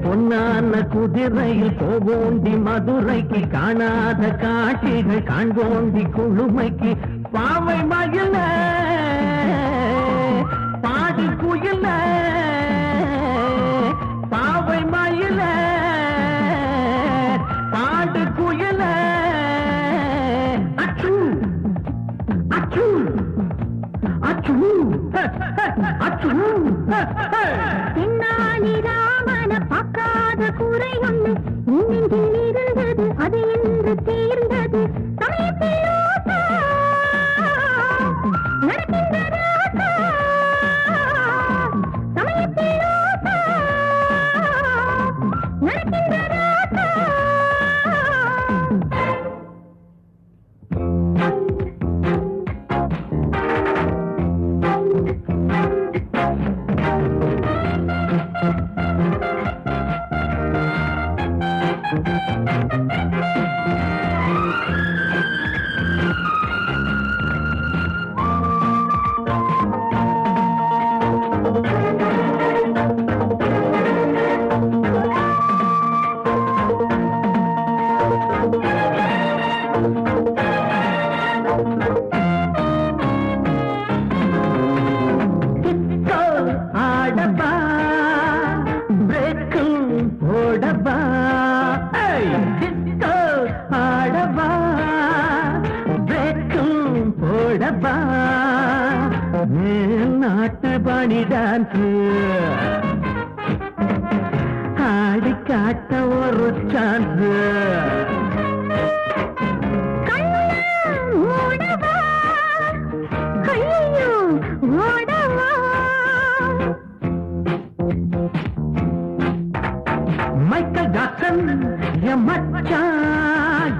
பொன்னான குதிரையில் போவோண்டி மதுரைக்கு காணாத காட்சிகள் காண்போண்டி குழுமைக்கு பாவை மகிழ பாடி குயில பாவை மயில பாடு குயில அச்சு அச்சு அச்சு அச்சு பின்னாடி ராமன பார்க்காத குறை ஒண்ணு நெஞ்சில் இருந்தது அது என்று தீர்ந்தது சமயத்தில் நடக்கின்றது சமயத்தில் நடக்கின்றது நாட்டு பணி டான்ஸ் ஆடி காட்ட ஒரு சான்ஸ் மைக்கேல் ஜாக்சன் என் மச்சான்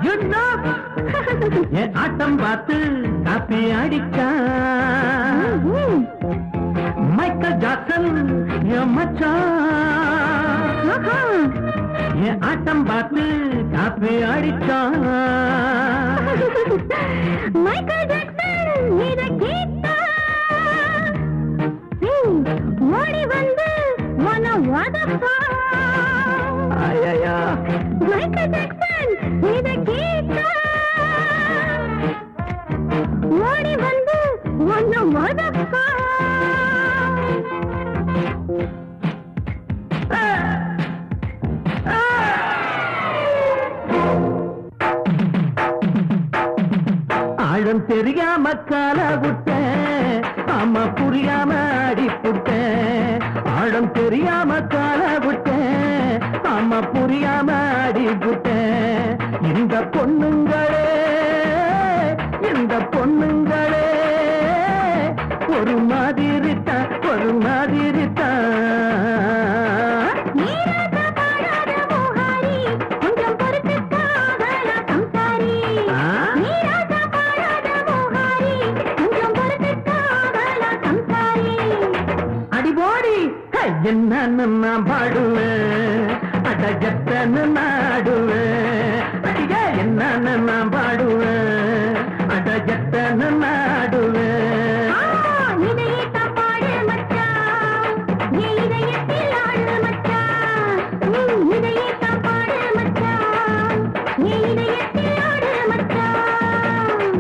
you know என் ஆட்டம் பார்த்து காப்பி அடிச்சா மைக்கேல் ஜாக்சன் என் மச்சான் என் ஆட்டம் பார்த்து காப்பி அடிச்சா மைக்கேல் ஜாக்சன் இத கேட்டா ஓடி வந்து மன வதப்பா ஐயா மைக்கேல் ஜாக்சன் இத கேட்டா ஓடி வந்து மன வதப்பா ஆழம் தெரியாம கால விட்டேன் அம்மா புரியாம அடிப்புட்டேன் ஆழம் தெரியாம கால விட்டேன் அம்மா புரியாம அடிப்புட்டேன் இந்த பொண்ணுங்களே ஒரு மாதிரி தான் என்னன்னு நான் பாடுவேன் அடகத்தன்னு நாடுவேன் என்னன்னு நான் பாடுவேன் அடகத்தன்னு நாடுவேன் பாடு மச்சான் இதயத்தில் ஆடு மச்சான் இதயத்தை பாடு மச்சான் இதயத்தில் ஆடு மச்சான்